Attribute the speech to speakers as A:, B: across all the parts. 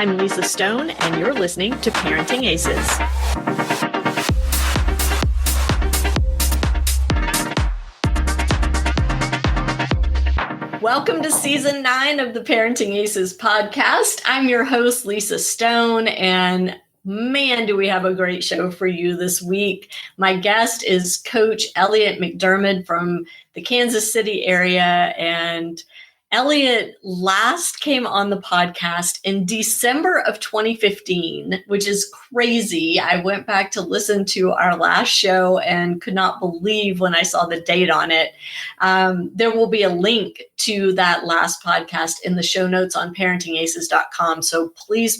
A: I'm Lisa Stone, and you're listening to Parenting Aces. Welcome to Season 9 of the Parenting Aces podcast. I'm your host, Lisa Stone, and man, do we have a great show for you this week. My guest is Coach Elliott McDermed from the Kansas City area, and Elliott last came on the podcast in December of 2015, which is crazy. I went back to listen to our last show and could not believe when I saw the date on it. There will be a link to that last podcast in the show notes on ParentingAces.com. So please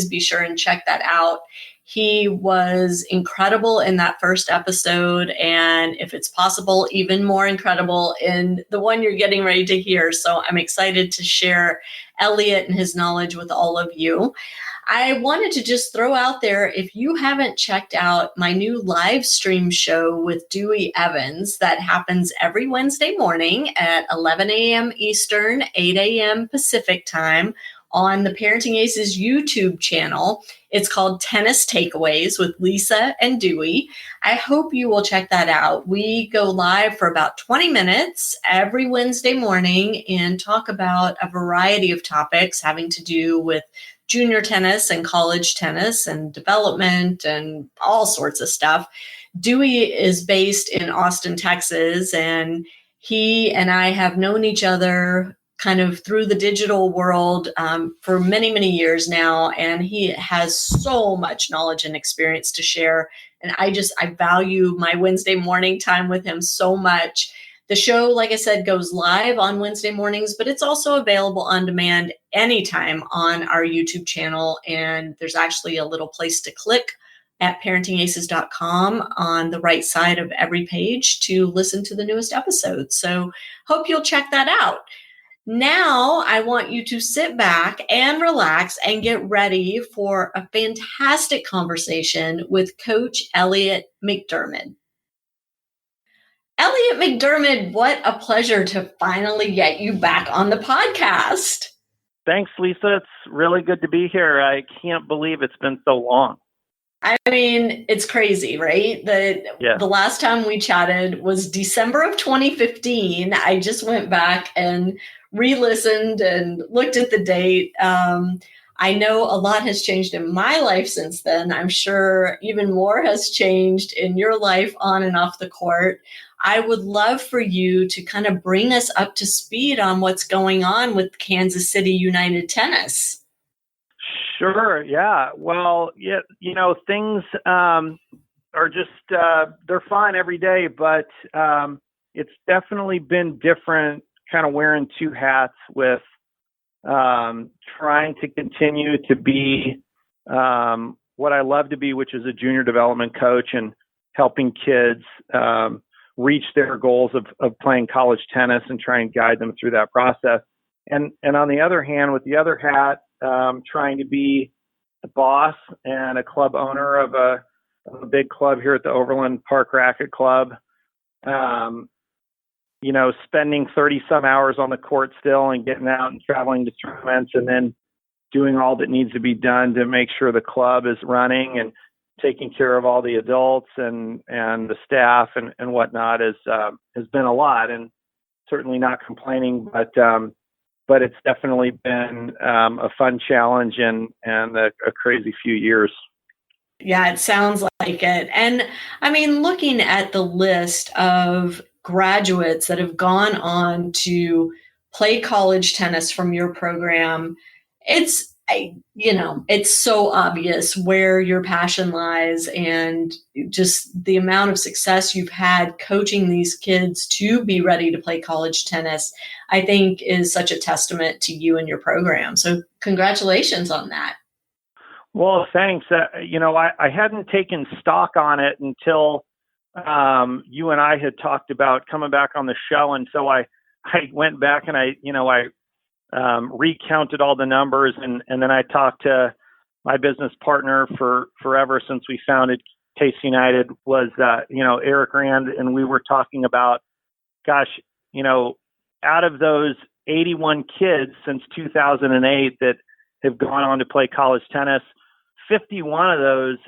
A: be sure and check that out. He was incredible in that first episode, and if it's possible, even more incredible in the one you're getting ready to hear. So I'm excited to share Elliott and his knowledge with all of you. I wanted to just throw out there, if you haven't checked out my new live stream show with Dewey Evans that happens every Wednesday morning at 11 a.m. Eastern, 8 a.m. Pacific time on the Parenting Aces YouTube channel. It's called Tennis Takeaways with Lisa and Dewey. I hope you will check that out. We go live for about 20 minutes every Wednesday morning and talk about a variety of topics having to do with junior tennis and college tennis and development and all sorts of stuff. Dewey is based in Austin, Texas, and he and I have known each other kind of through the digital world for many, many years now. And he has so much knowledge and experience to share. And I value my Wednesday morning time with him so much. The show, like I said, goes live on Wednesday mornings, but it's also available on demand anytime on our YouTube channel. And there's actually a little place to click at ParentingAces.com on the right side of every page to listen to the newest episodes. So hope you'll check that out. Now, I want you to sit back and relax and get ready for a fantastic conversation with Coach Elliott McDermed. Elliott McDermed, what a pleasure to finally get you back on the podcast.
B: Thanks, Lisa. It's really good to be here. I can't believe it's been so long.
A: I mean, it's crazy, right? The last time we chatted was December of 2015. I just went back and re-listened and looked at the date. I know a lot has changed in my life since then. I'm sure even more has changed in your life on and off the court. I would love for you to kind of bring us up to speed on what's going on with Kansas City United Tennis.
B: Sure. Yeah. Well, things are just, they're fine every day, but it's definitely been different, kind of wearing two hats with trying to continue to be what I love to be, which is a junior development coach and helping kids reach their goals of playing college tennis and try and guide them through that process. And on the other hand, with the other hat, trying to be the boss and a club owner of a big club here at the Overland Park Racquet Club. Spending 30 some hours on the court still and getting out and traveling to tournaments and then doing all that needs to be done to make sure the club is running and taking care of all the adults and the staff and whatnot has been a lot, and certainly not complaining, but it's definitely been a fun challenge and a crazy few years.
A: Yeah, it sounds like it. And I mean, looking at the list of graduates that have gone on to play college tennis from your program, it's so obvious where your passion lies, and just the amount of success you've had coaching these kids to be ready to play college tennis, I think is such a testament to you and your program. So congratulations on that.
B: Well, thanks. I hadn't taken stock on it until you and I had talked about coming back on the show. And so I went back and I recounted all the numbers, and then I talked to my business partner for forever since we founded Case United was, Eric Rand. And we were talking about, out of those 81 kids since 2008 that have gone on to play college tennis. 51 of those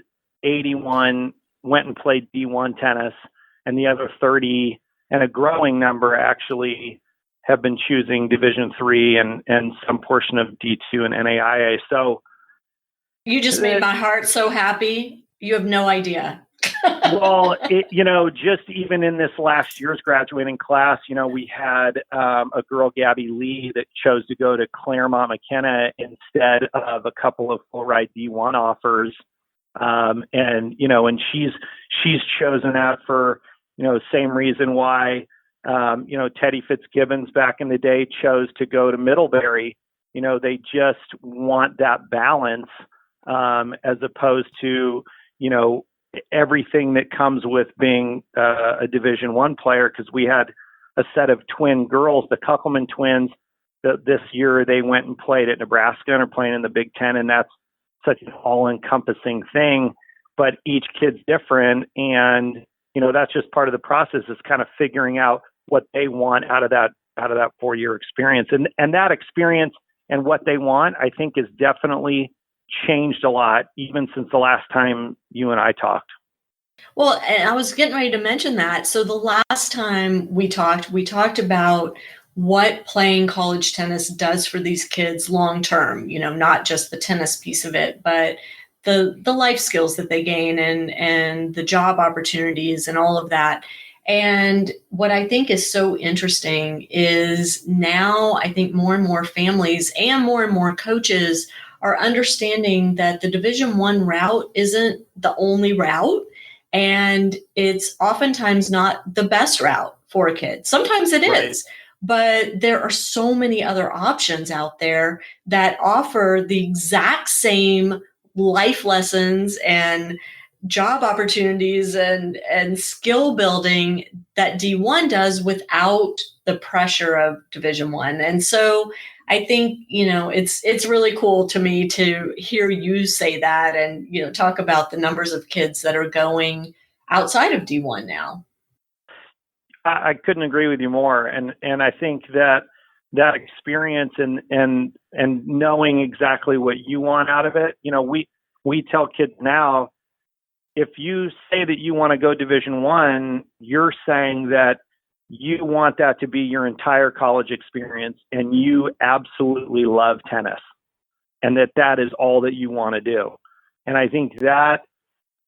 B: 81 went and played D1 tennis, and the other 30, and a growing number actually, have been choosing Division III and some portion of D2 and NAIA. So
A: you just made my heart so happy. You have no idea.
B: Well, just even in this last year's graduating class, we had a girl, Gabby Lee, that chose to go to Claremont McKenna instead of a couple of full ride D1 offers. And she's chosen that for, same reason why, Teddy Fitzgibbons back in the day chose to go to Middlebury. They just want that balance, as opposed to, everything that comes with being a Division I player, because we had a set of twin girls, the Kuckelman twins. This year they went and played at Nebraska and are playing in the Big Ten, and that's such an all-encompassing thing. But each kid's different, and that's just part of the process, is kind of figuring out what they want out of that 4-year experience, and that experience and what they want, I think, is definitely changed a lot, even since the last time you and I talked.
A: Well, and I was getting ready to mention that. So the last time we talked about what playing college tennis does for these kids long term, not just the tennis piece of it, but the life skills that they gain and the job opportunities and all of that. And what I think is so interesting is now I think more and more families and more coaches are understanding that the Division I route isn't the only route, and it's oftentimes not the best route for a kid. Sometimes it is, but there are so many other options out there that offer the exact same life lessons and job opportunities and skill building that D1 does without the pressure of Division I. And so I think, it's really cool to me to hear you say that and, talk about the numbers of kids that are going outside of D1 now.
B: I couldn't agree with you more. And I think that experience and knowing exactly what you want out of it, we tell kids now, if you say that you want to go Division I, you're saying that you want that to be your entire college experience, and you absolutely love tennis, and that is all that you want to do. And I think that,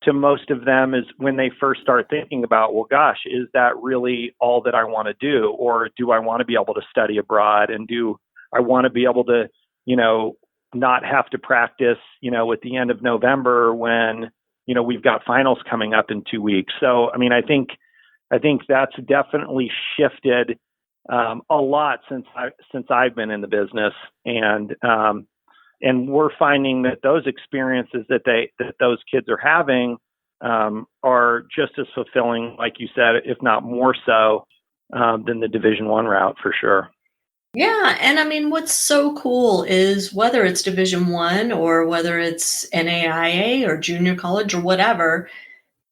B: to most of them, is when they first start thinking about, well, gosh, is that really all that I want to do? Or do I want to be able to study abroad? And do I want to be able to, not have to practice, at the end of November when, we've got finals coming up in 2 weeks. So, I think that's definitely shifted a lot since I've been in the business, and we're finding that those experiences that those kids are having are just as fulfilling, like you said, if not more so, than the Division I route, for sure.
A: Yeah, and what's so cool is whether it's Division I or whether it's NAIA or junior college or whatever,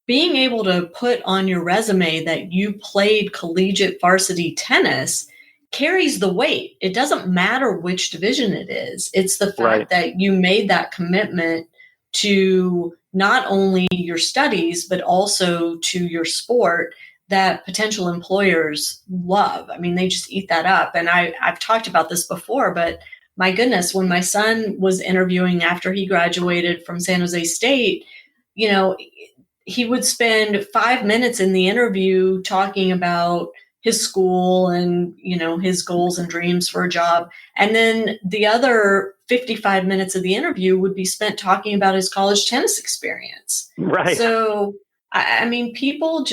A: being able to put on your resume that you played collegiate varsity tennis carries the weight. It doesn't matter which division it is. It's the fact that you made that commitment to not only your studies, but also to your sport that potential employers love. They just eat that up. And I've talked about this before, but my goodness, when my son was interviewing after he graduated from San Jose State, he would spend 5 minutes in the interview talking about his school and, his goals and dreams for a job. And then the other 55 minutes of the interview would be spent talking about his college tennis experience.
B: Right.
A: So, people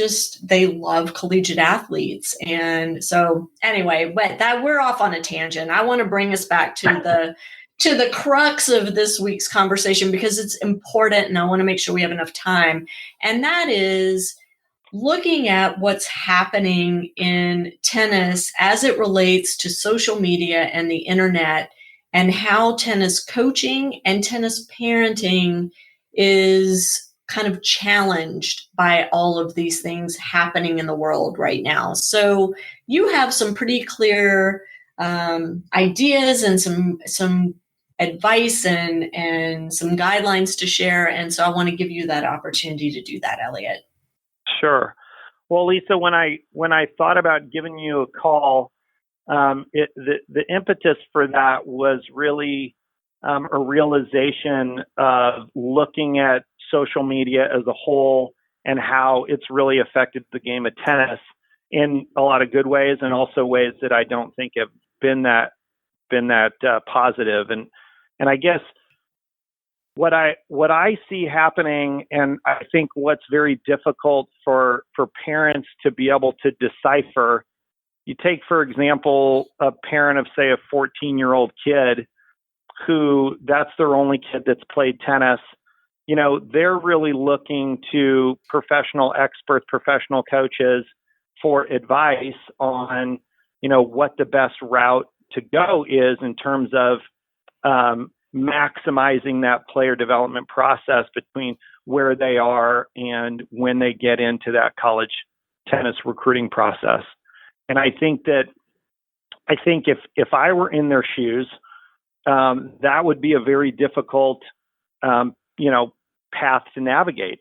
A: they love collegiate athletes. And so anyway, but that we're off on a tangent. I want to bring us back to the crux of this week's conversation, because it's important and I want to make sure we have enough time. And that is looking at what's happening in tennis as it relates to social media and the internet, and how tennis coaching and tennis parenting is kind of challenged by all of these things happening in the world right now. So you have some pretty clear ideas and some advice and some guidelines to share. And so I want to give you that opportunity to do that, Elliott.
B: Sure. Well, Lisa, when I thought about giving you a call, the impetus for that was really a realization of looking at social media as a whole and how it's really affected the game of tennis in a lot of good ways and also ways that I don't think have been that positive. And I guess what I see happening, and I think what's very difficult for parents to be able to decipher, you take, for example, a parent of, say, a 14-year-old kid who that's their only kid that's played tennis. You know, they're really looking to professional experts, professional coaches for advice on, you know, what the best route to go is in terms of maximizing that player development process between where they are and when they get into that college tennis recruiting process. And I think if I were in their shoes, that would be a very difficult, path to navigate.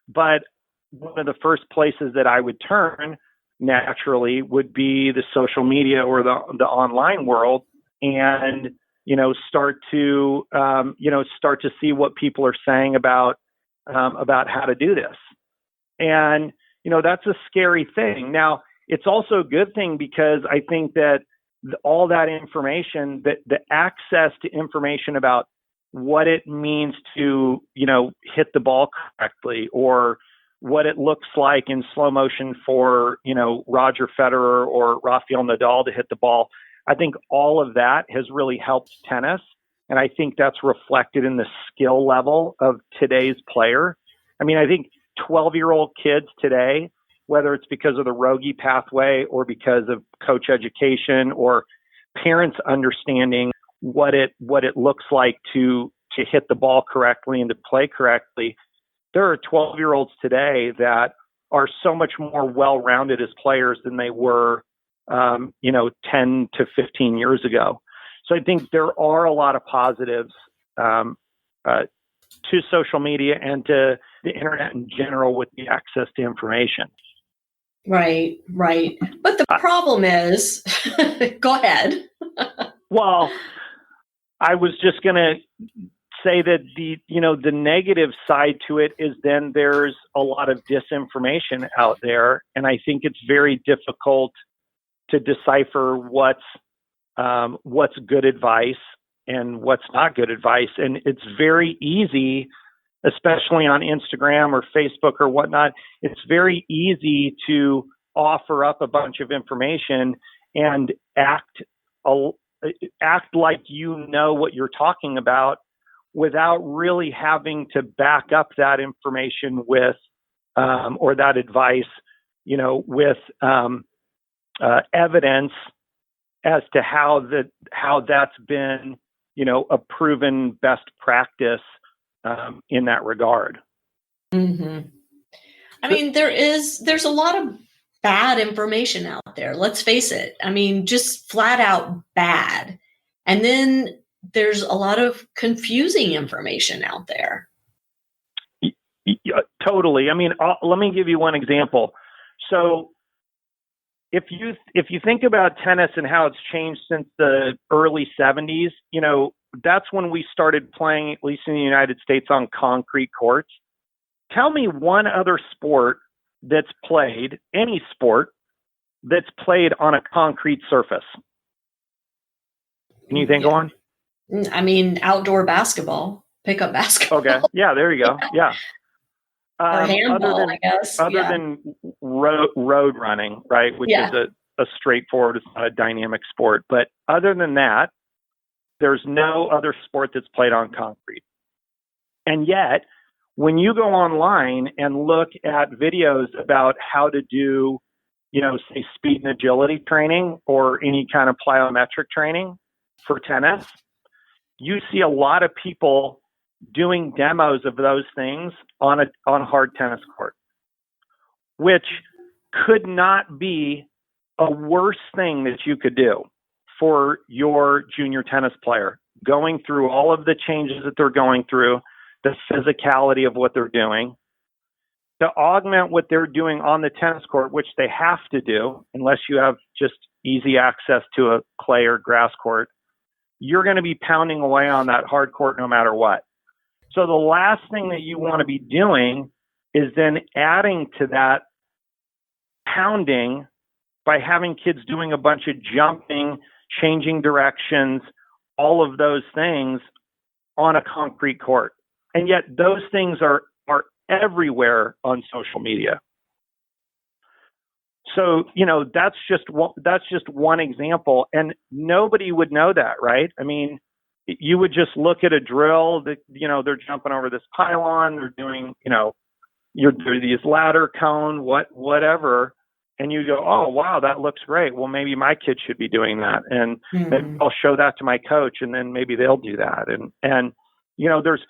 B: But one of the first places that I would turn naturally would be the social media or the online world, and start to see what people are saying about how to do this. And that's a scary thing. Now, it's also a good thing because I think that all that information, that the access to information about what it means to, hit the ball correctly, or what it looks like in slow motion for, Roger Federer or Rafael Nadal to hit the ball. I think all of that has really helped tennis. And I think that's reflected in the skill level of today's player. I mean, I think 12-year-old kids today, whether it's because of the Rogie pathway or because of coach education or parents understanding what it looks like to hit the ball correctly and to play correctly, there are 12-year-olds today that are so much more well-rounded as players than they were, 10 to 15 years ago. So I think there are a lot of positives to social media and to the internet in general with the access to information.
A: Right. But the problem is, go ahead.
B: Well, I was just going to say that the negative side to it is then there's a lot of disinformation out there. And I think it's very difficult to decipher what's good advice and what's not good advice. And it's very easy, especially on Instagram or Facebook or whatnot, it's very easy to offer up a bunch of information and act like you know what you're talking about without really having to back up that information with or that advice, with evidence as to how that's been, a proven best practice in that regard.
A: Mm-hmm. I mean, there's a lot of bad information out there. Let's face it. I mean, just flat out bad. And then there's a lot of confusing information out there.
B: Yeah, totally. I mean, let me give you one example. So if you think about tennis and how it's changed since the early 70s, that's when we started playing, at least in the United States, on concrete courts. Tell me one other sport that's played, any sport that's played on a concrete surface. Can you think of one?
A: I mean, outdoor basketball, pickup basketball.
B: Okay. Yeah, there you go. Yeah.
A: Or handball, I guess.
B: Other than road running, right, which is a straightforward, it's not a dynamic sport. But other than that, there's no other sport that's played on concrete. And yet, when you go online and look at videos about how to do, say, speed and agility training or any kind of plyometric training for tennis, you see a lot of people doing demos of those things on a hard tennis court, which could not be a worse thing that you could do for your junior tennis player going through all of the changes that they're going through, the physicality of what they're doing, to augment what they're doing on the tennis court, which they have to do unless you have just easy access to a clay or grass court. You're going to be pounding away on that hard court no matter what. So the last thing that you want to be doing is then adding to that pounding by having kids doing a bunch of jumping, changing directions, all of those things on a concrete court. And yet those things are everywhere on social media. So, that's just one example, and nobody would know that, right? I mean, you would just look at a drill that, they're jumping over this pylon, they're doing, you're doing these ladder cone, whatever. And you go, oh, wow, that looks great. Well, maybe my kid should be doing that. And maybe I'll show that to my coach, and then maybe they'll do that. And there's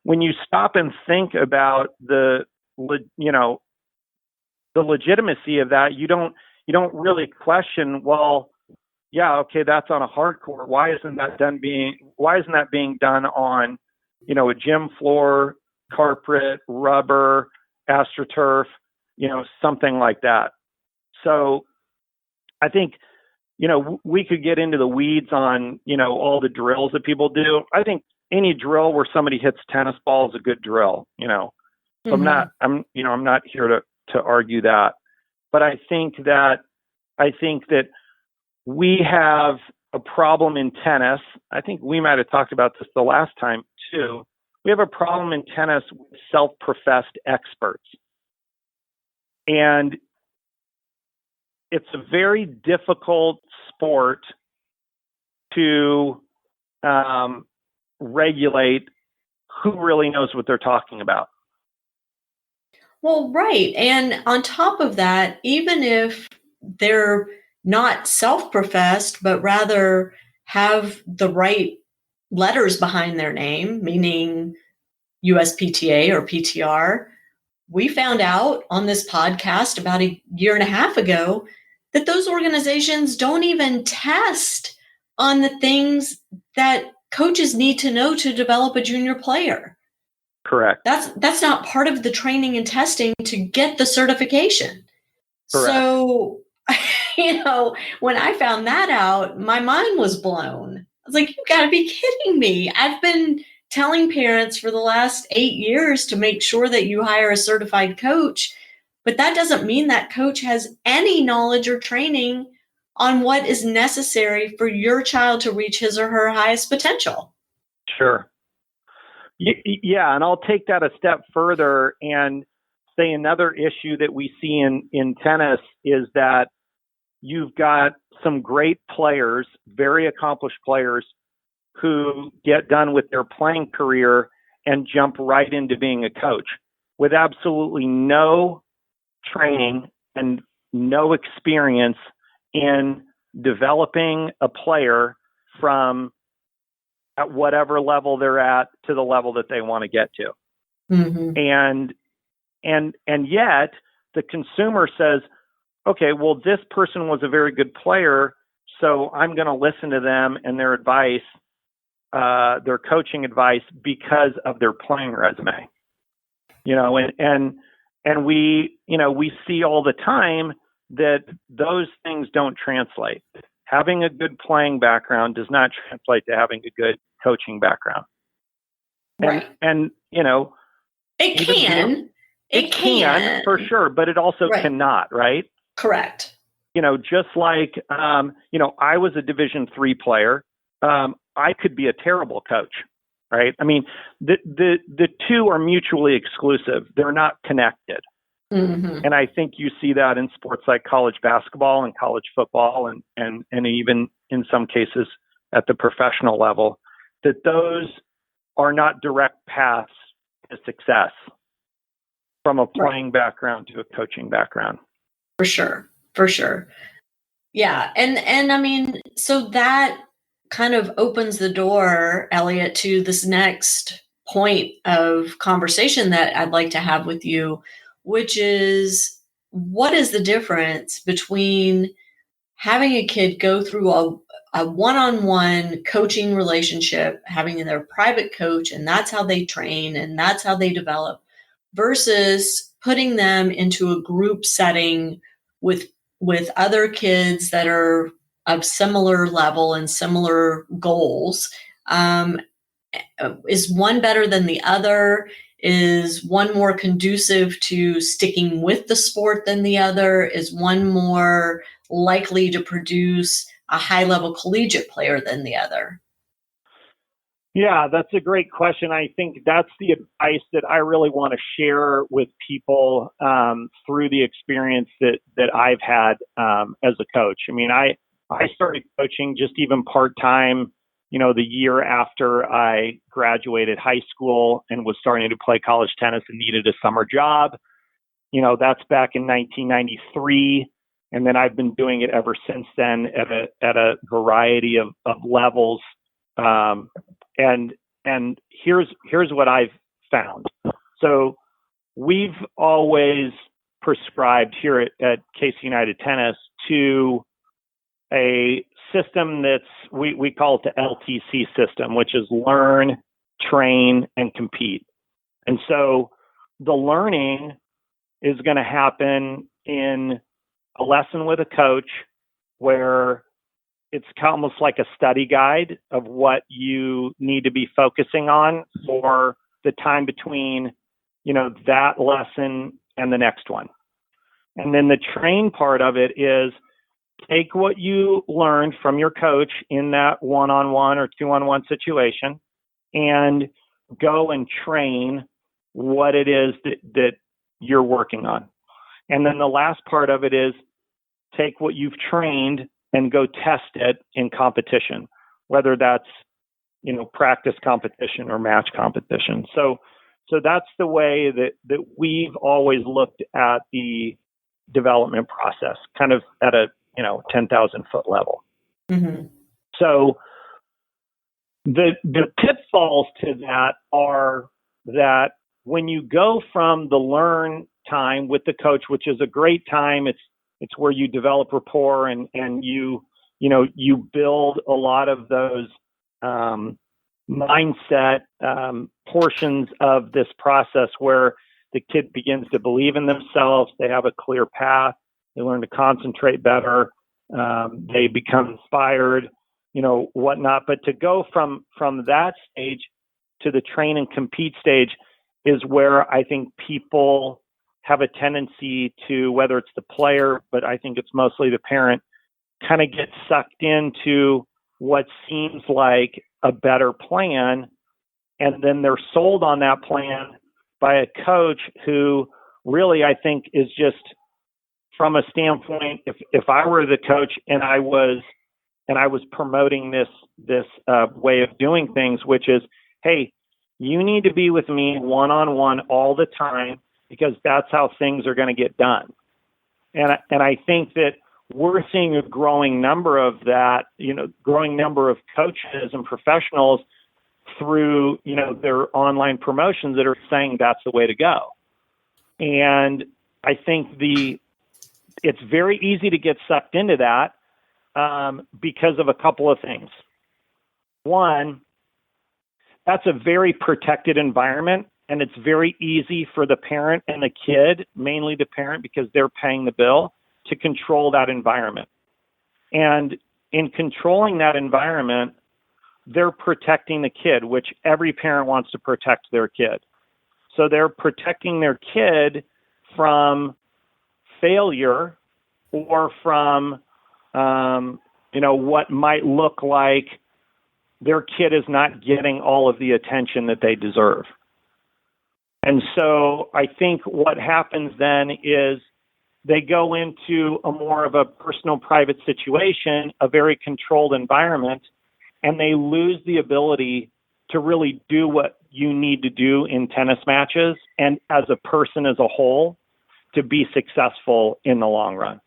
B: when you stop and think about the legitimacy of that, you don't really question, well, yeah, okay, that's on a hard court. Why isn't that being done on, a gym floor, carpet, rubber, AstroTurf, something like that. So I think, we could get into the weeds on, all the drills that people do. I think any drill where somebody hits tennis ball is a good drill, So I'm not here to argue that, but I think that we have a problem in tennis. I think we might have talked about this the last time too. We have a problem in tennis with self-professed experts. And it's a very difficult sport to regulate who really knows what they're talking about.
A: Well, right. And on top of that, even if they're not self-professed, but rather have the right letters behind their name, meaning USPTA or PTR, we found out on this podcast about a year and a half ago that those organizations don't even test on the things that coaches need to know to develop a junior player.
B: Correct.
A: That's not part of the training and testing to get the certification.
B: Correct.
A: So, when I found that out, my mind was blown. I was like, you got to be kidding me. I've been telling parents for the last 8 years to make sure that you hire a certified coach, but that doesn't mean that coach has any knowledge or training on what is necessary for your child to reach his or her highest potential.
B: Sure. Yeah, and I'll take that a step further and say another issue that we see in tennis is that you've got some great players, very accomplished players, who get done with their playing career and jump right into being a coach with absolutely no training and no experience in developing a player from at whatever level they're at to the level that they want to get to. Mm-hmm. And yet the consumer says, okay, well, this person was a very good player, so I'm going to listen to them and their advice, their coaching advice, because of their playing resume. And we see all the time that those things don't translate. Having a good playing background does not translate to having a good coaching background.
A: Right.
B: And
A: it can.
B: It can for sure, but it also cannot, right?
A: Correct.
B: Just like, I was a Division III player. I could be a terrible coach, right? I mean, the two are mutually exclusive. They're not connected. Mm-hmm. And I think you see that in sports like college basketball and college football and even in some cases at the professional level, that those are not direct paths to success from a playing background to a coaching background.
A: For sure. Yeah. And I mean, so that kind of opens the door, Elliott, to this next point of conversation that I'd like to have with you, which is, what is the difference between having a kid go through a one-on-one coaching relationship, having their private coach, and that's how they train and that's how they develop, versus putting them into a group setting with other kids that are of similar level and similar goals. Is one better than the other? Is one more conducive to sticking with the sport than the other? Is one more likely to produce a high-level collegiate player than the other?
B: Yeah, that's a great question. I think that's the advice that I really want to share with people through the experience that I've had as a coach. I mean, I started coaching just even part-time, the year after I graduated high school and was starting to play college tennis and needed a summer job. That's back in 1993. And then I've been doing it ever since then at a variety of levels. And here's what I've found. So we've always prescribed here at Case United Tennis to a system we call it the LTC system, which is learn, train, and compete. And so the learning is going to happen in a lesson with a coach where it's almost like a study guide of what you need to be focusing on for the time between, that lesson and the next one. And then the train part of it is take what you learned from your coach in that one-on-one or two-on-one situation and go and train what it is that you're working on. And then the last part of it is take what you've trained and go test it in competition, whether that's, practice competition or match competition. So that's the way that we've always looked at the development process, kind of at a 10,000 foot level.
A: Mm-hmm.
B: So the pitfalls to that are that when you go from the learn time with the coach, which is a great time, it's where you develop rapport and you build a lot of those mindset portions of this process where the kid begins to believe in themselves. They have a clear path. They learn to concentrate better. They become inspired, whatnot. But to go from that stage to the train and compete stage is where I think people have a tendency to, whether it's the player, but I think it's mostly the parent, kind of get sucked into what seems like a better plan. And then they're sold on that plan by a coach who really, I think, is just from a standpoint, if I were the coach and I was promoting this way of doing things, which is, hey, you need to be with me one-on-one all the time because that's how things are going to get done. And I think that we're seeing a growing number of that, growing number of coaches and professionals through, their online promotions that are saying that's the way to go. And I think it's very easy to get sucked into that because of a couple of things. One, that's a very protected environment, and it's very easy for the parent and the kid, mainly the parent because they're paying the bill, to control that environment. And in controlling that environment, they're protecting the kid, which every parent wants to protect their kid. So they're protecting their kid from failure or from, what might look like their kid is not getting all of the attention that they deserve. And so I think what happens then is they go into a more of a personal, private situation, a very controlled environment, and they lose the ability to really do what you need to do in tennis matches and as a person as a whole to be successful in the long run.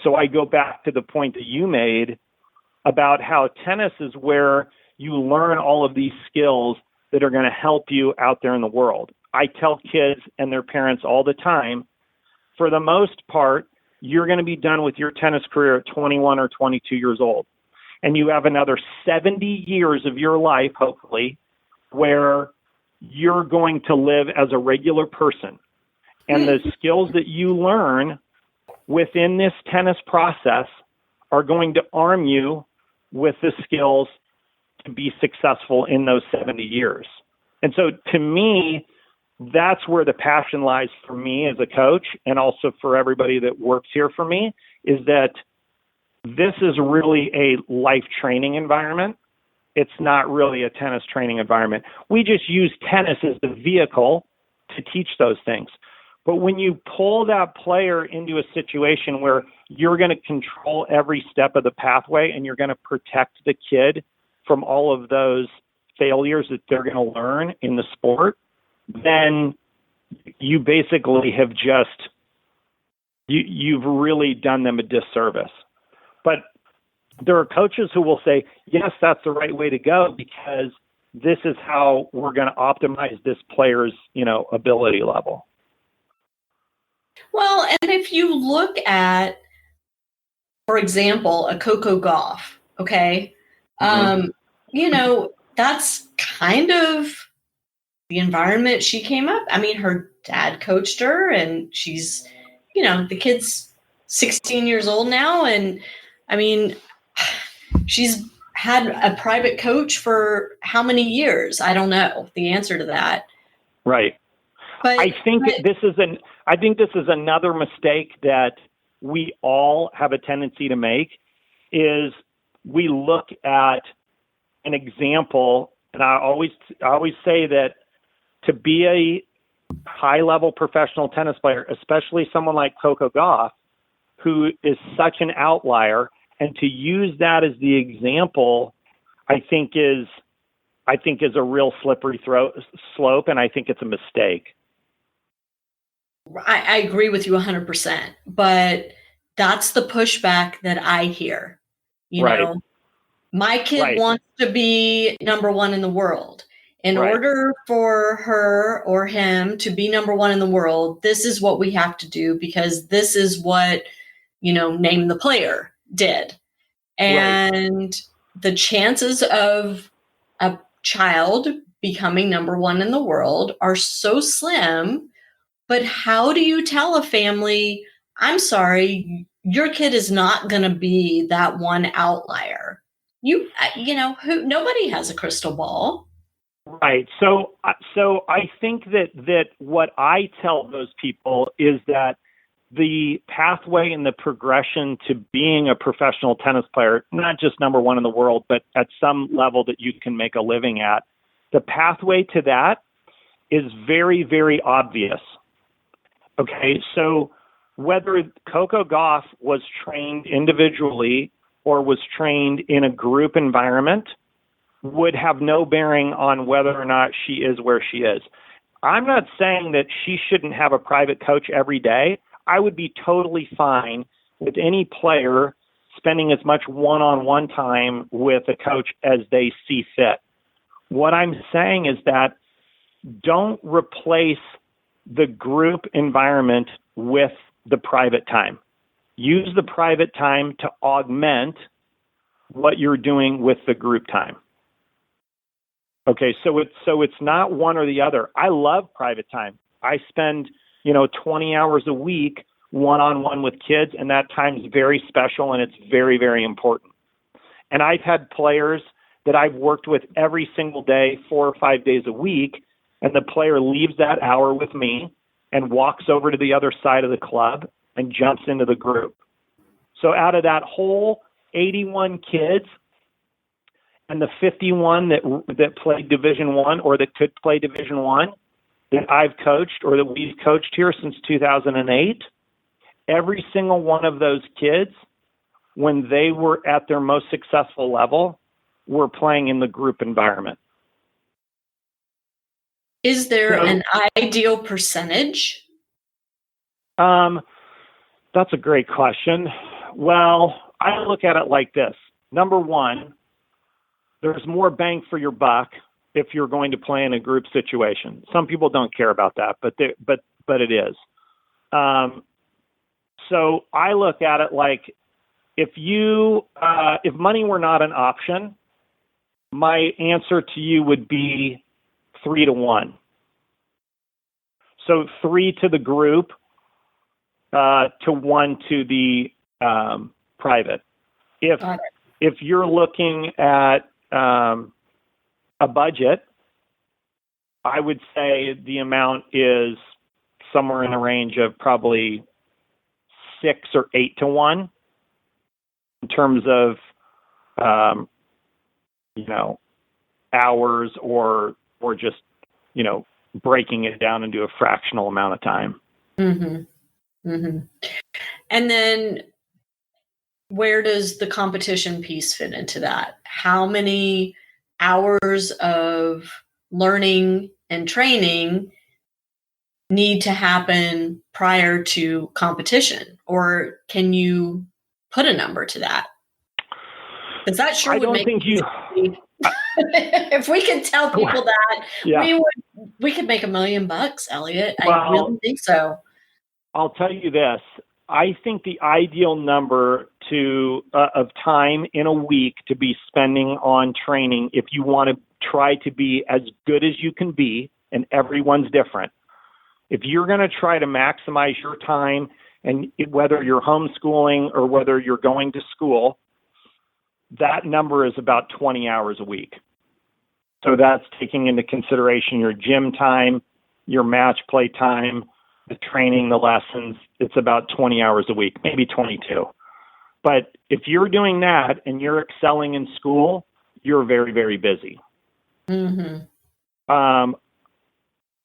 B: So I go back to the point that you made about how tennis is where you learn all of these skills that are going to help you out there in the world. I tell kids and their parents all the time, for the most part, you're going to be done with your tennis career at 21 or 22 years old. and you have another 70 years of your life, hopefully, where you're going to live as a regular person. And the skills that you learn within this tennis process are going to arm you with the skills to be successful in those 70 years. And so to me, that's where the passion lies for me as a coach, and also for everybody that works here for me, is that this is really a life training environment. It's not really a tennis training environment. We just use tennis as the vehicle to teach those things. But when you pull that player into a situation where you're going to control every step of the pathway and you're going to protect the kid from all of those failures that they're going to learn in the sport, then you basically have just, you've really done them a disservice. But there are coaches who will say, yes, that's the right way to go because this is how we're going to optimize this player's, ability level.
A: Well, and if you look at, for example, a Coco Gauff, okay, that's kind of the environment she came up. I mean, her dad coached her, and she's, the kid's 16 years old now, and I mean, she's had a private coach for how many years? I don't know the answer to that.
B: Right.
A: But
B: I think this is another mistake that we all have a tendency to make, is we look at an example, and I always say that to be a high-level professional tennis player, especially someone like Coco Gauff, who is such an outlier, and to use that as the example, I think is a real slippery slope, and I think it's a mistake.
A: I agree with you 100%, but that's the pushback that I hear. My kid wants to be number one in the world. In order for her or him to be number one in the world, this is what we have to do because this is what, name the player did. And the chances of a child becoming number one in the world are so slim. But how do you tell a family, I'm sorry, your kid is not going to be that one outlier? Nobody has a crystal ball.
B: Right. So I think that what I tell those people is that the pathway and the progression to being a professional tennis player, not just number one in the world, but at some level that you can make a living at, the pathway to that is very, very obvious. Okay, so whether Coco Gauff was trained individually or was trained in a group environment would have no bearing on whether or not she is where she is. I'm not saying that she shouldn't have a private coach every day. I would be totally fine with any player spending as much one-on-one time with a coach as they see fit. What I'm saying is that don't replace the group environment with the private time. Use the private time to augment what you're doing with the group time. Okay, so it's not one or the other. I love private time. I spend, 20 hours a week one-on-one with kids, and that time is very special and it's very, very important. And I've had players that I've worked with every single day, 4 or 5 days a week, and the player leaves that hour with me and walks over to the other side of the club and jumps into the group. So out of that whole 81 kids and the 51 that played Division I or that could play Division I that I've coached or that we've coached here since 2008, every single one of those kids, when they were at their most successful level, were playing in the group environment.
A: Is there an ideal percentage?
B: That's a great question. Well, I look at it like this. Number one, there's more bang for your buck if you're going to play in a group situation. Some people don't care about that, but it is. So I look at it like if money were not an option, my answer to you would be 3-1. So 3 to the group, to 1 to the private. If you're looking at a budget, I would say the amount is somewhere in the range of probably 6 or 8-1 in terms of, hours or just, breaking it down into a fractional amount of time.
A: Mm-hmm. Mm-hmm. And then where does the competition piece fit into that? How many hours of learning and training need to happen prior to competition? Or can you put a number to that? Because that sure would make if we could tell people that, we could make $1 million, Elliott. Well, I really think so.
B: I'll tell you this. I think the ideal number of time in a week to be spending on training, if you want to try to be as good as you can be, and everyone's different. If you're going to try to maximize your time, and whether you're homeschooling or whether you're going to school, that number is about 20 hours a week. So that's taking into consideration your gym time, your match play time, the training, the lessons. It's about 20 hours a week, maybe 22. But if you're doing that and you're excelling in school, you're very, very busy.
A: Mm-hmm.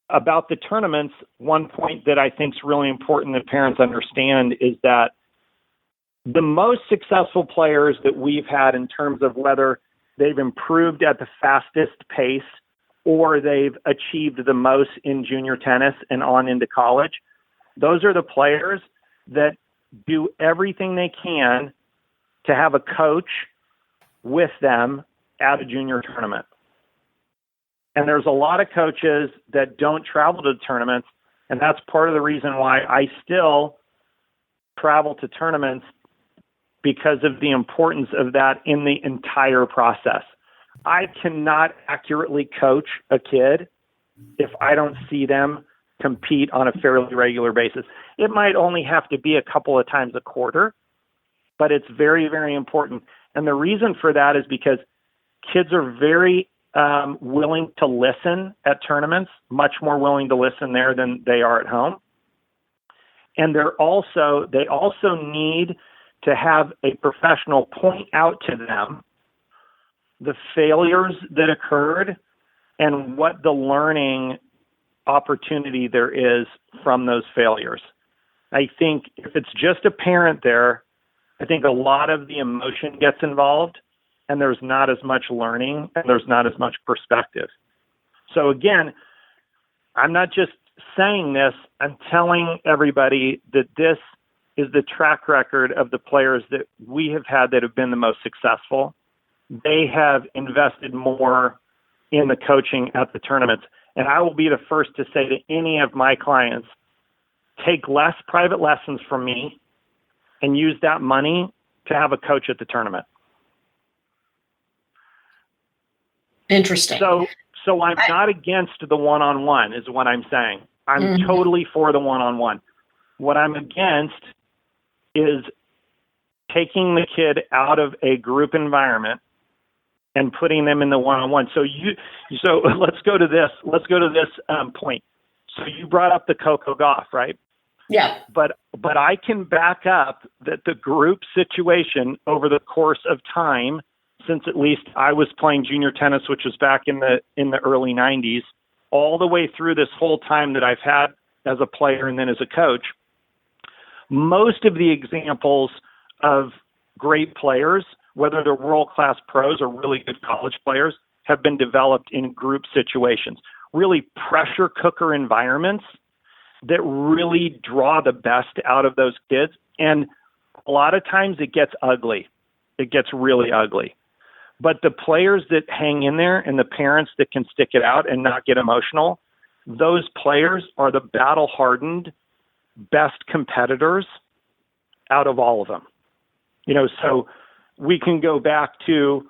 B: About the tournaments, one point that I think is really important that parents understand is that the most successful players that we've had in terms of whether they've improved at the fastest pace or they've achieved the most in junior tennis and on into college, those are the players that do everything they can to have a coach with them at a junior tournament. And there's a lot of coaches that don't travel to tournaments, and that's part of the reason why I still travel to tournaments, because of the importance of that in the entire process. I cannot accurately coach a kid if I don't see them compete on a fairly regular basis. It might only have to be a couple of times a quarter, but it's very, very important. And the reason for that is because kids are very willing to listen at tournaments, much more willing to listen there than they are at home. And they also need to have a professional point out to them the failures that occurred and what the learning opportunity there is from those failures. I think if it's just a parent there, I think a lot of the emotion gets involved and there's not as much learning and there's not as much perspective. So again, I'm not just saying this, I'm telling everybody that this is the track record of the players that we have had that have been the most successful. They have invested more in the coaching at the tournaments. And I will be the first to say to any of my clients, take less private lessons from me and use that money to have a coach at the tournament.
A: Interesting.
B: So I'm not against the one-on-one is what I'm saying. I'm totally for the one-on-one. What I'm against is taking the kid out of a group environment and putting them in the one-on-one. So let's go to this. Let's go to this point. So you brought up the Coco Gauff, right?
A: Yeah.
B: But I can back up that the group situation over the course of time, since at least I was playing junior tennis, which was back in the early 90s, all the way through this whole time that I've had as a player and then as a coach, most of the examples of great players, whether they're world-class pros or really good college players, have been developed in group situations, really pressure cooker environments that really draw the best out of those kids. And a lot of times it gets ugly. It gets really ugly. But the players that hang in there and the parents that can stick it out and not get emotional, those players are the battle-hardened best competitors out of all of them. So we can go back to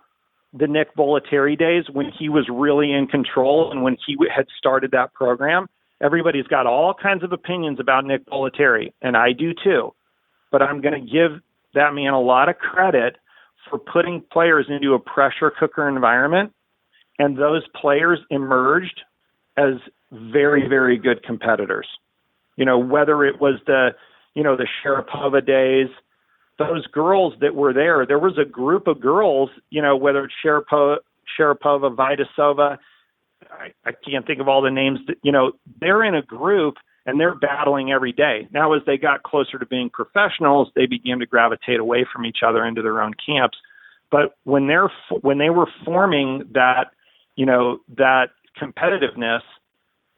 B: the Nick Bollettieri days when he was really in control and when he had started that program. Everybody's got all kinds of opinions about Nick Bollettieri, and I do too. But I'm going to give that man a lot of credit for putting players into a pressure cooker environment, and those players emerged as very, very good competitors. Whether it was the Sharapova days, those girls that were there was a group of girls, whether it's Sharapova, Vidasova, I can't think of all the names that, they're in a group and they're battling every day. Now, as they got closer to being professionals, they began to gravitate away from each other into their own camps. But when they were forming that, that competitiveness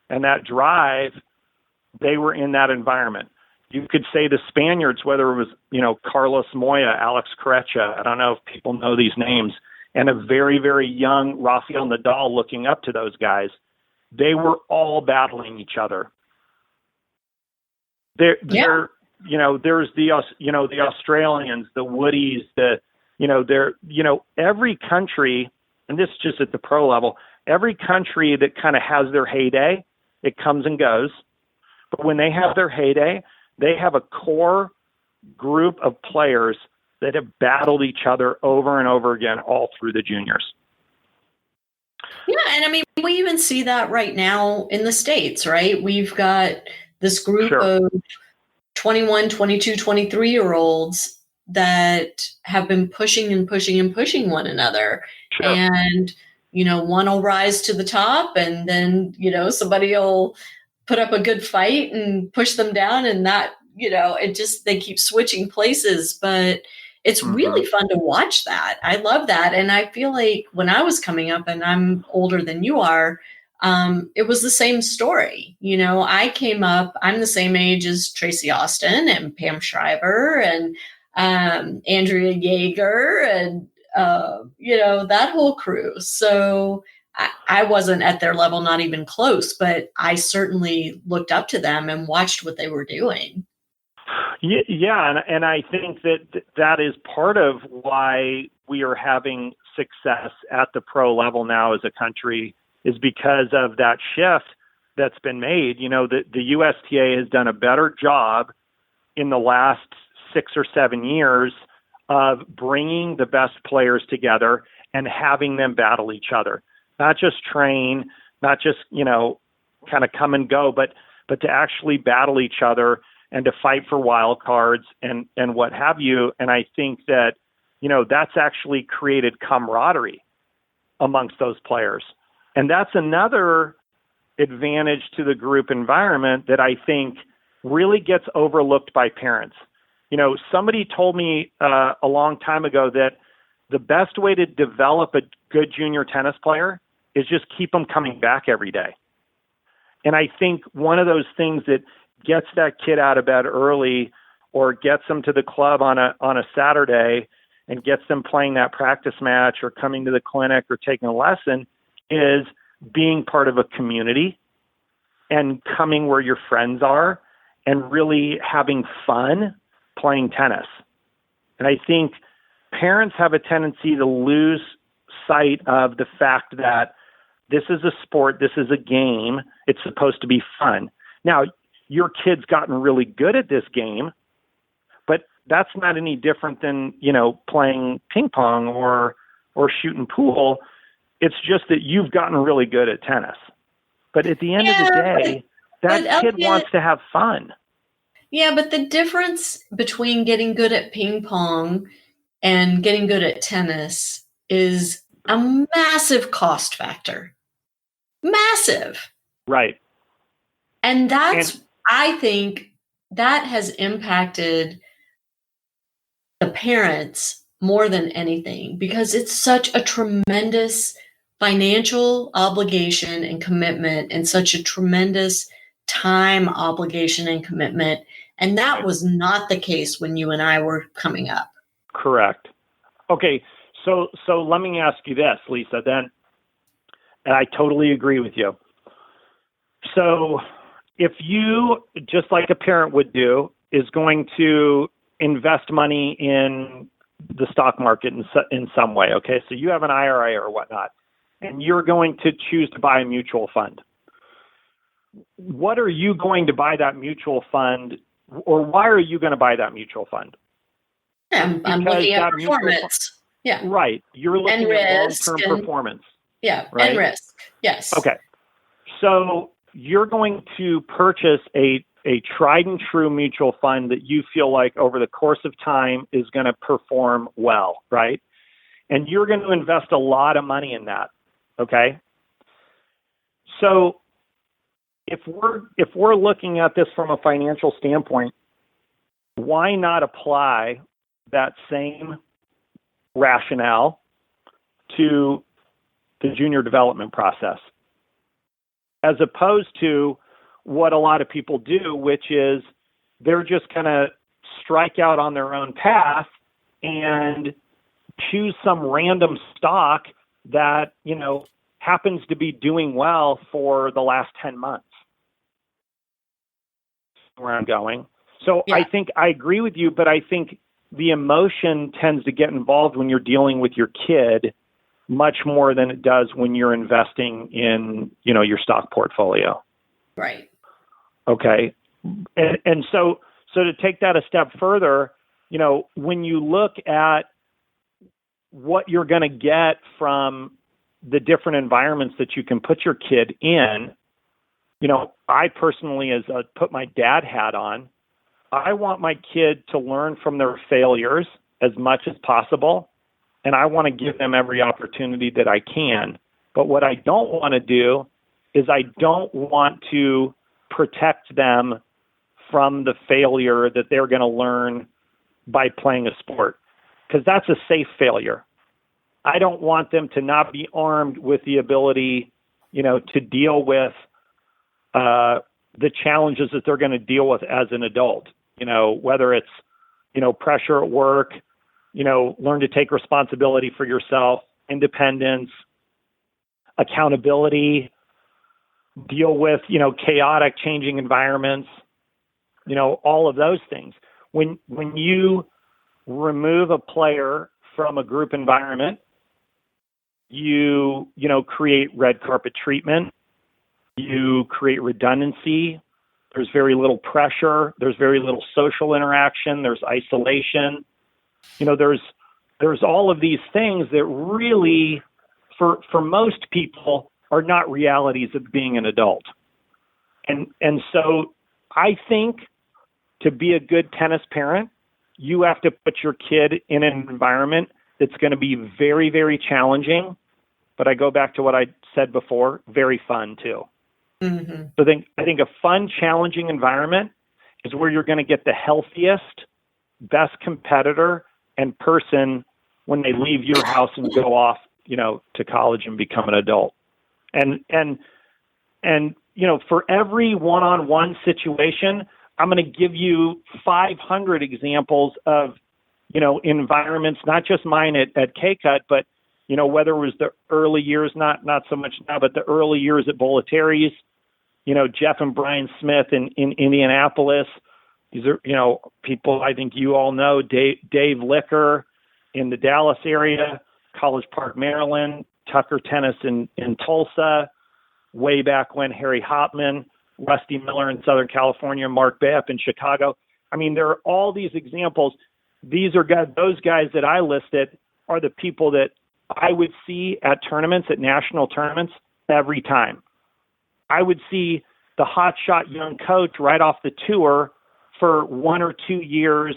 B: and that drive, they were in that environment. You could say the Spaniards, whether it was, Carlos Moya, Alex Corretja, I don't know if people know these names, and a very, very young Rafael Nadal looking up to those guys, they were all battling each other. There's the Australians, the Woodies, every country, and this is just at the pro level, every country that kind of has their heyday, it comes and goes. But when they have their heyday, they have a core group of players that have battled each other over and over again all through the juniors.
A: Yeah, and I mean, we even see that right now in the States, right? We've got this group of 21, 22, 23-year-olds that have been pushing and pushing and pushing one another.
B: Sure.
A: And, one will rise to the top and then, somebody will put up a good fight and push them down, and that, they keep switching places, but it's really fun to watch that. I love that. And I feel like when I was coming up, and I'm older than you are, it was the same story. I came up, I'm the same age as Tracy Austin and Pam Shriver and Andrea Yeager and, that whole crew. So I wasn't at their level, not even close, but I certainly looked up to them and watched what they were doing.
B: Yeah, and I think that is part of why we are having success at the pro level now as a country, is because of that shift that's been made. The USTA has done a better job in the last 6 or 7 years of bringing the best players together and having them battle each other. Not just train, not just, kind of come and go, but to actually battle each other and to fight for wild cards and what have you. And I think that, that's actually created camaraderie amongst those players. And that's another advantage to the group environment that I think really gets overlooked by parents. Somebody told me a long time ago that the best way to develop a good junior tennis player is just keep them coming back every day. And I think one of those things that gets that kid out of bed early or gets them to the club on a Saturday and gets them playing that practice match or coming to the clinic or taking a lesson is being part of a community and coming where your friends are and really having fun playing tennis. And I think parents have a tendency to lose sight of the fact that this is a sport, this is a game, it's supposed to be fun. Now, your kid's gotten really good at this game, but that's not any different than, playing ping pong or shooting pool. It's just that you've gotten really good at tennis. But at the end of the day, that kid wants to have fun.
A: Yeah, but the difference between getting good at ping pong and getting good at tennis is a massive cost factor. Massive.
B: Right.
A: And I think that has impacted the parents more than anything, because it's such a tremendous financial obligation and commitment and such a tremendous time obligation and commitment. And that was not the case when you and I were coming up.
B: Correct. Okay. So let me ask you this, Lisa, then, and I totally agree with you. So if you, just like a parent would do, is going to invest money in the stock market in some way. Okay, so you have an IRA or whatnot, and you're going to choose to buy a mutual fund. What are you going to buy that mutual fund, or why are you going to buy that mutual fund?
A: I'm looking at performance. Yeah.
B: Right. You're looking at long-term performance.
A: Yeah.
B: Right?
A: And risk. Yes.
B: Okay. So you're going to purchase a tried and true mutual fund that you feel like over the course of time is going to perform well, right? And you're going to invest a lot of money in that. Okay. So if we're looking at this from a financial standpoint, why not apply that same rationale to the junior development process, as opposed to what a lot of people do, which is they're just going to strike out on their own path and choose some random stock that, happens to be doing well for the last 10 months. Where I'm going. So yeah. I think I agree with you, but I think the emotion tends to get involved when you're dealing with your kid much more than it does when you're investing in, your stock portfolio.
A: Right.
B: Okay. And so to take that a step further, when you look at what you're going to get from the different environments that you can put your kid in, I personally, put my dad hat on, I want my kid to learn from their failures as much as possible. And I want to give them every opportunity that I can. But what I don't want to do is I don't want to protect them from the failure that they're going to learn by playing a sport, because that's a safe failure. I don't want them to not be armed with the ability, to deal with the challenges that they're going to deal with as an adult, whether it's, pressure at work, learn to take responsibility for yourself, independence, accountability, deal with, chaotic changing environments, all of those things. When you remove a player from a group environment, you create red carpet treatment, you create redundancy. There's very little pressure. There's very little social interaction. There's isolation. There's all of these things that really, for most people, are not realities of being an adult. And so I think to be a good tennis parent, you have to put your kid in an environment that's going to be very, very challenging. But I go back to what I said before, very fun too. Mm-hmm. So I think a fun, challenging environment is where you're going to get the healthiest, best competitor and person when they leave your house and go off, to college and become an adult. And for every one-on-one situation, I'm going to give you 500 examples of, environments, not just mine at K-Cut, but, whether it was the early years, not so much now, but the early years at Bollettieri's, Jeff and Brian Smith in Indianapolis. These are, people I think you all know, Dave Licker in the Dallas area, College Park, Maryland, Tucker Tennis in Tulsa, way back when Harry Hopman, Rusty Miller in Southern California, Mark Bapp in Chicago. I mean, there are all these examples. These are guys, those guys that I listed are the people that I would see at tournaments, at national tournaments, every time. I would see the hotshot young coach right off the tour for 1 or 2 years,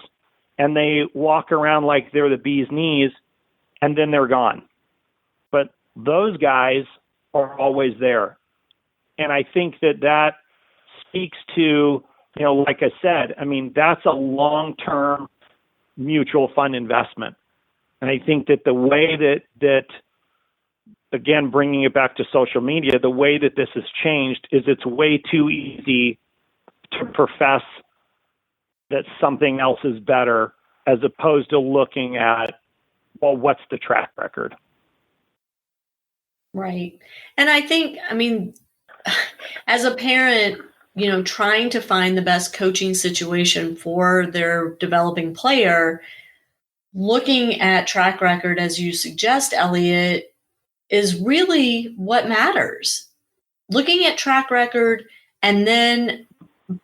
B: and they walk around like they're the bee's knees, and then they're gone. But those guys are always there. And I think that speaks to, like I said, I mean, that's a long-term mutual fund investment. And I think that the way that again, bringing it back to social media, the way that this has changed is it's way too easy to profess that something else is better as opposed to looking at, well, what's the track record?
A: Right. And I think, as a parent, trying to find the best coaching situation for their developing player, looking at track record, as you suggest, Elliott, is really what matters. Looking at track record and then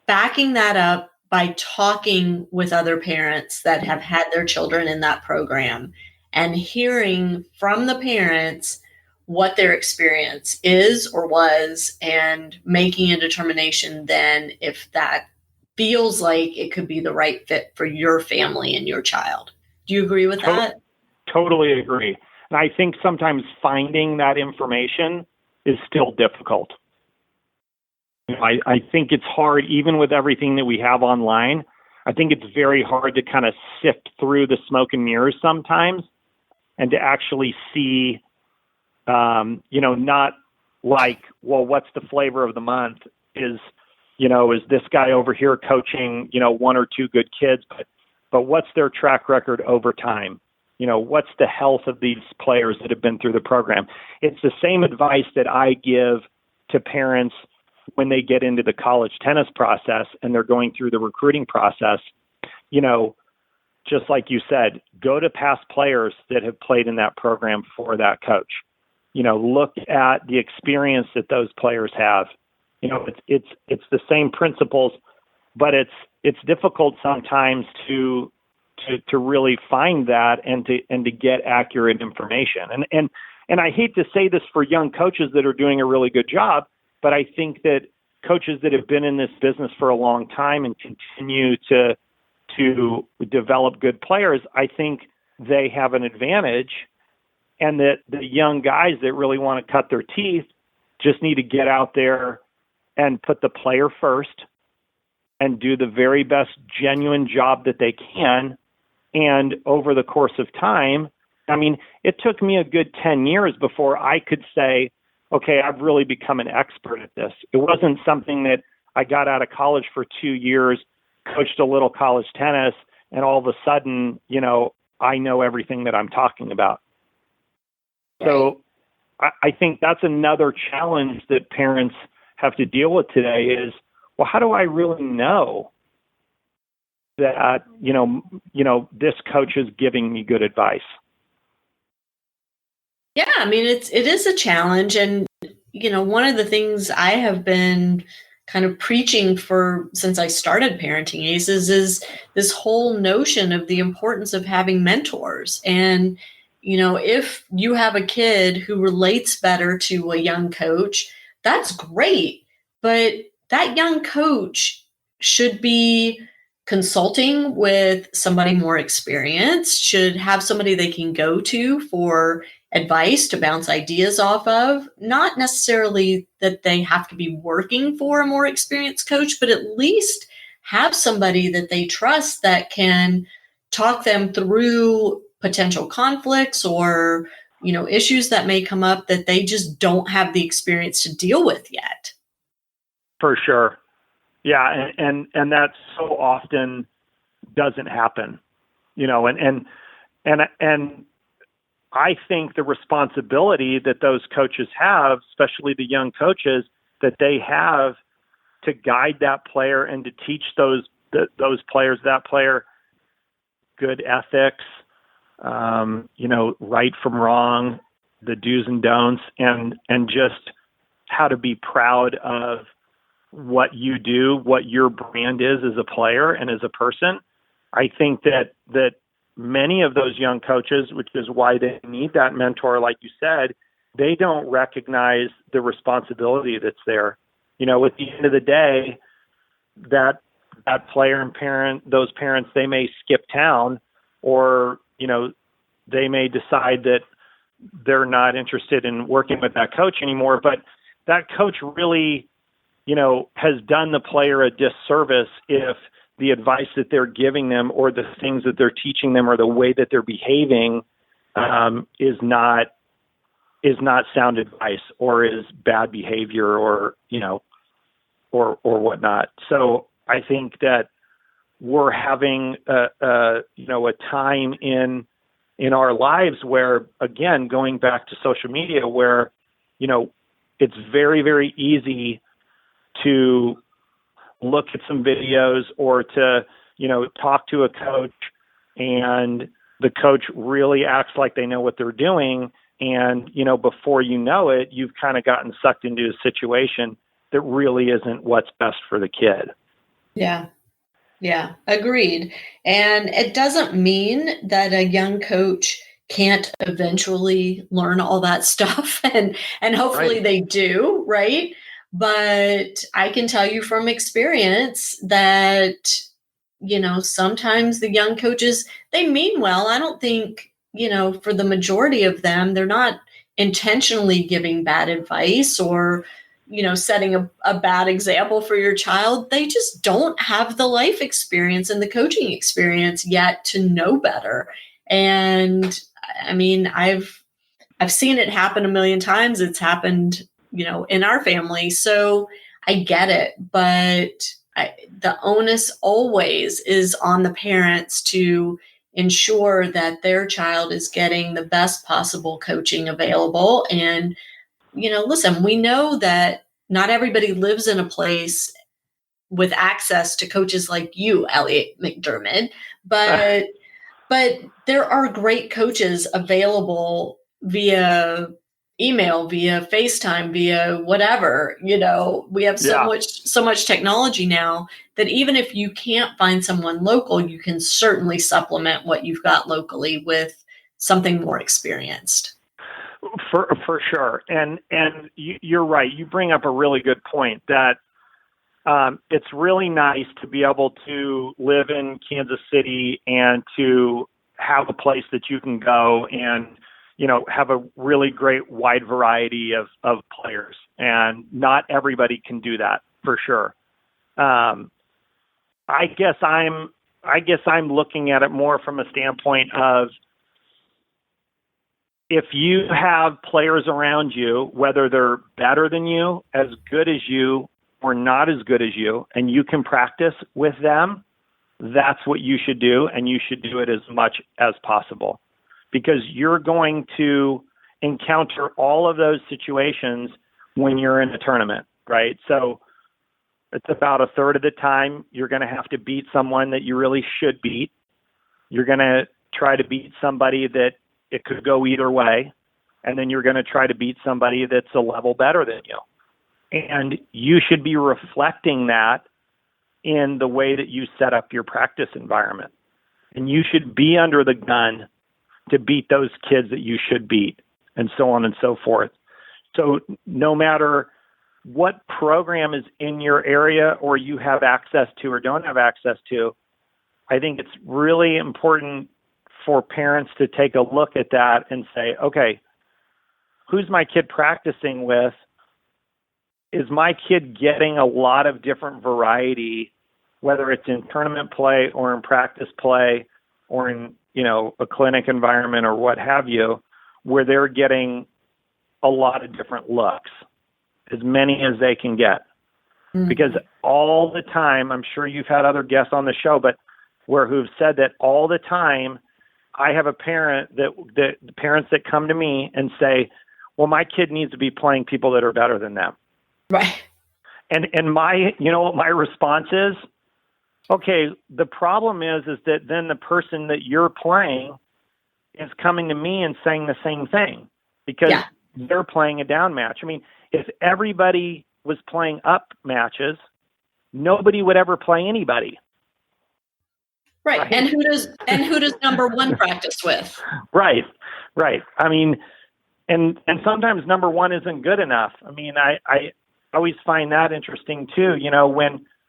A: backing that up by talking with other parents that have had their children in that program and hearing from the parents what their experience is or was, and making a determination then if that feels like it could be the right fit for your family and your child. Do you agree with that?
B: Totally agree. And I think sometimes finding that information is still difficult. I think it's hard, even with everything that we have online. I think it's very hard to kind of sift through the smoke and mirrors sometimes and to actually see, not like, well, what's the flavor of the month? Is this guy over here coaching, one or two good kids, but what's their track record over time? What's the health of these players that have been through the program? It's the same advice that I give to parents when they get into the college tennis process and they're going through the recruiting process. Just like you said, go to past players that have played in that program for that coach. Look at the experience that those players have. It's the same principles, but it's difficult sometimes to really find that and to get accurate information. And I hate to say this for young coaches that are doing a really good job, but I think that coaches that have been in this business for a long time and continue to develop good players, I think they have an advantage, and that the young guys that really want to cut their teeth just need to get out there and put the player first and do the very best genuine job that they can. And over the course of time, it took me a good 10 years before I could say, okay, I've really become an expert at this. It wasn't something that I got out of college for 2 years, coached a little college tennis, and all of a sudden, I know everything that I'm talking about. So I think that's another challenge that parents have to deal with today is, well, how do I really know that, this coach is giving me good advice?
A: Yeah, it is a challenge. And, one of the things I have been kind of preaching for since I started Parenting Aces is this whole notion of the importance of having mentors. And, if you have a kid who relates better to a young coach, that's great. But that young coach should be consulting with somebody more experienced, should have somebody they can go to for advice to bounce ideas off of. Not necessarily that they have to be working for a more experienced coach, but at least have somebody that they trust that can talk them through potential conflicts or, issues that may come up that they just don't have the experience to deal with yet.
B: For sure. Yeah. And that so often doesn't happen, and I think the responsibility that those coaches have, especially the young coaches, that they have to guide that player and to teach those players, that player, good ethics, right from wrong, the do's and don'ts, and just how to be proud of what you do, what your brand is as a player and as a person. I think that many of those young coaches, which is why they need that mentor, like you said, they don't recognize the responsibility that's there. At the end of the day, that player and parent, those parents, they may skip town, or, they may decide that they're not interested in working with that coach anymore, but that coach really, has done the player a disservice if the advice that they're giving them or the things that they're teaching them or the way that they're behaving is not sound advice or is bad behavior or whatnot. So I think that we're having a time in our lives where, again, going back to social media, where, it's very, very easy to look at some videos or to, talk to a coach and the coach really acts like they know what they're doing. And, before you know it, you've kind of gotten sucked into a situation that really isn't what's best for the kid.
A: Yeah. Yeah, agreed. And it doesn't mean that a young coach can't eventually learn all that stuff and hopefully they do, right? But I can tell you from experience that, sometimes the young coaches, they mean well. I don't think, for the majority of them, they're not intentionally giving bad advice or setting a bad example for your child. They just don't have the life experience and the coaching experience yet to know better. And I mean, I've seen it happen a million times. It's happened, in our family. So I get it, but the onus always is on the parents to ensure that their child is getting the best possible coaching available. And listen, we know that not everybody lives in a place with access to coaches like you, Elliott McDermed, but there are great coaches available via email, via FaceTime, via whatever. We have so much technology now that even if you can't find someone local, you can certainly supplement what you've got locally with something more experienced.
B: For sure. And you're right. You bring up a really good point that it's really nice to be able to live in Kansas City and to have a place that you can go and, have a really great wide variety of players. And not everybody can do that, for sure. I guess I'm looking at it more from a standpoint of, if you have players around you, whether they're better than you, as good as you, or not as good as you, and you can practice with them, that's what you should do, and you should do it as much as possible. Because you're going to encounter all of those situations when you're in a tournament, right? So it's about a third of the time you're going to have to beat someone that you really should beat. You're going to try to beat somebody that it could go either way. And then you're going to try to beat somebody that's a level better than you. And you should be reflecting that in the way that you set up your practice environment. And you should be under the gun to beat those kids that you should beat, and so on and so forth. So no matter what program is in your area or you have access to or don't have access to, I think it's really important for parents to take a look at that and say, okay, who's my kid practicing with? Is my kid getting a lot of different variety, whether it's in tournament play or in practice play or in, a clinic environment or what have you, where they're getting a lot of different looks, as many as they can get? Mm-hmm. Because all the time, I'm sure you've had other guests on the show, but who've said that all the time, I have a parent that parents that come to me and say, well, my kid needs to be playing people that are better than them.
A: Right.
B: And my, what my response is? Okay, the problem is that then the person that you're playing is coming to me and saying the same thing because they're playing a down match. I mean, if everybody was playing up matches, nobody would ever play anybody.
A: Right. And who does number one practice with?
B: Right. I mean, and sometimes number one isn't good enough. I mean, I always find that interesting too.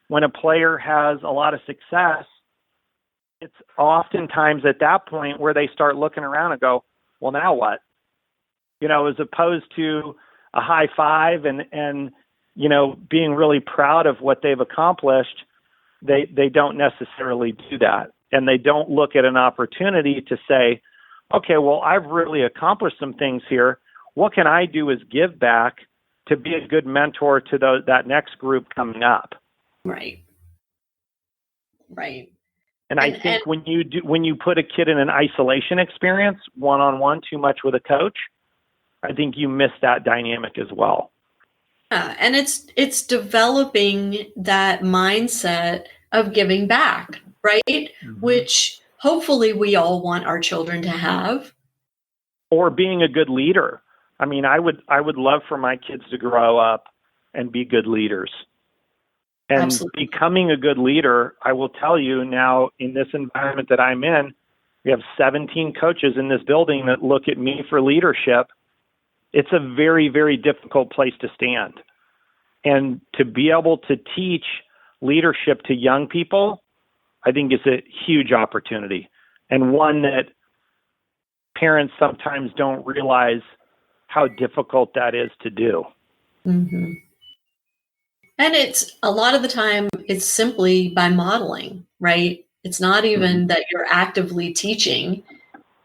B: When a player has a lot of success, it's oftentimes at that point where they start looking around and go, well, now what? As opposed to a high five and being really proud of what they've accomplished, they don't necessarily do that. And they don't look at an opportunity to say, okay, well, I've really accomplished some things here. What can I do as give back to be a good mentor to that next group coming up?
A: Right.
B: And I think when you put a kid in an isolation experience, one-on-one, too much with a coach, I think you miss that dynamic as well.
A: And it's developing that mindset of giving back, right? Mm-hmm. Which hopefully we all want our children to have.
B: Or being a good leader. I mean, I would love for my kids to grow up and be good leaders. And
A: Absolutely.
B: Becoming a good leader, I will tell you now, in this environment that I'm in, we have 17 coaches in this building that look at me for leadership. It's a very, very difficult place to stand. And to be able to teach leadership to young people, I think is a huge opportunity, and one that parents sometimes don't realize how difficult that is to do.
A: Mm-hmm. And it's a lot of the time, it's simply by modeling, right? It's not even that you're actively teaching,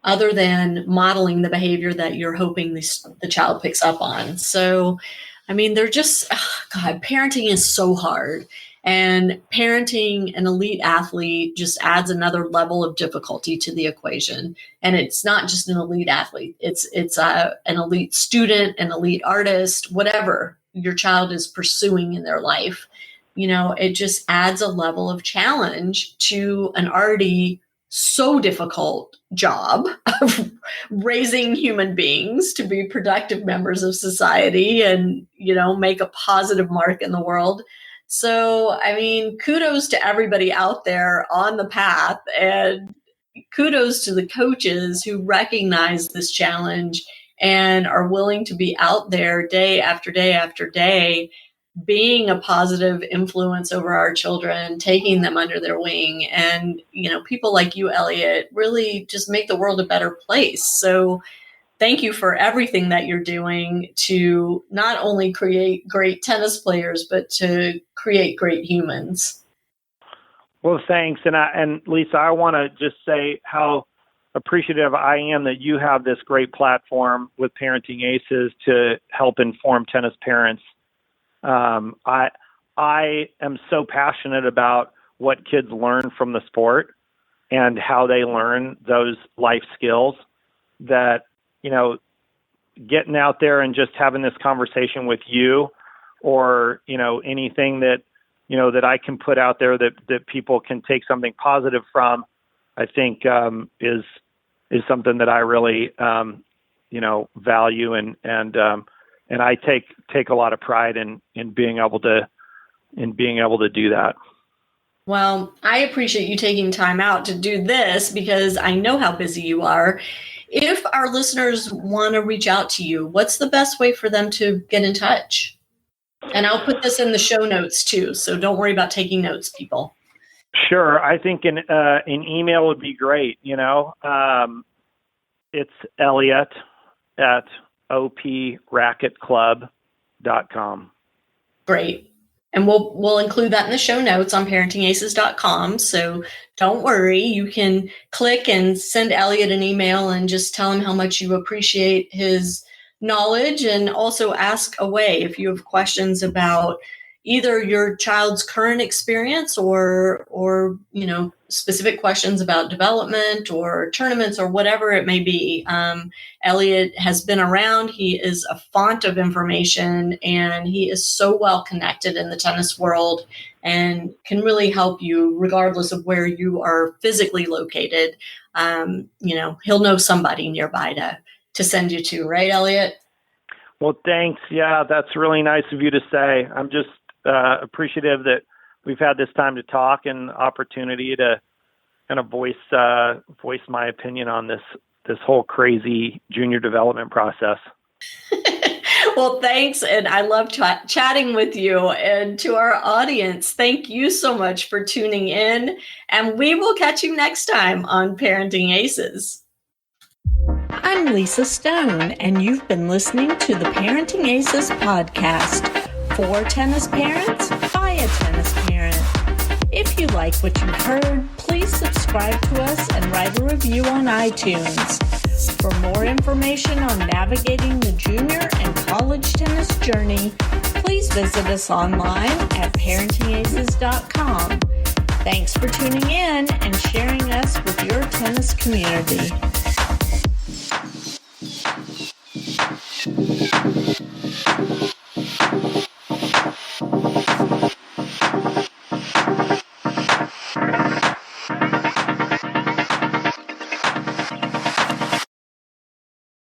A: other than modeling the behavior that you're hoping the child picks up on. So, I mean, they're just, God, parenting is so hard. And parenting an elite athlete just adds another level of difficulty to the equation. And it's not just an elite athlete. It's an elite student, an elite artist, whatever your child is pursuing in their life. You know, it just adds a level of challenge to an already so difficult job of raising human beings to be productive members of society and, you know, make a positive mark in the world. So, I mean, kudos to everybody out there on the path, and kudos to the coaches who recognize this challenge and are willing to be out there day after day after day, being a positive influence over our children, taking them under their wing. And, you know, people like you, Elliott, really just make the world a better place. So thank you for everything that you're doing to not only create great tennis players, but to create great humans.
B: Well, thanks. And Lisa, I want to just say how appreciative I am that you have this great platform with Parenting Aces to help inform tennis parents. I am so passionate about what kids learn from the sport and how they learn those life skills that, you know, getting out there and just having this conversation with you, or, you know, anything that, you know, that I can put out there that people can take something positive from, I think, is something that I really, you know, value and I take a lot of pride in being able to do that.
A: Well, I appreciate you taking time out to do this because I know how busy you are. If our listeners want to reach out to you, what's the best way for them to get in touch? And I'll put this in the show notes too, so don't worry about taking notes, people.
B: Sure. I think an email would be great. You know, it's Elliott at opracquetclub.com.
A: Great. And we'll include that in the show notes on parentingaces.com. So don't worry. You can click and send Elliott an email and just tell him how much you appreciate his knowledge, and also ask away if you have questions about either your child's current experience or you know, specific questions about development or tournaments or whatever it may be. Elliott has been around. He is a font of information, and he is so well connected in the tennis world and can really help you regardless of where you are physically located. You know, he'll know somebody nearby to send you to, right, Elliott?
B: Well, thanks. Yeah, that's really nice of you to say. I'm just appreciative that we've had this time to talk and opportunity to kind of voice my opinion on this whole crazy junior development process.
A: Well, thanks. And I love chatting with you. And to our audience, thank you so much for tuning in. And we will catch you next time on Parenting Aces. I'm Lisa Stone, and you've been listening to the Parenting Aces podcast. For tennis parents, by a tennis parent. If you like what you've heard, please subscribe to us and write a review on iTunes. For more information on navigating the junior and college tennis journey, please visit us online at parentingaces.com. Thanks for tuning in and sharing us with your tennis community.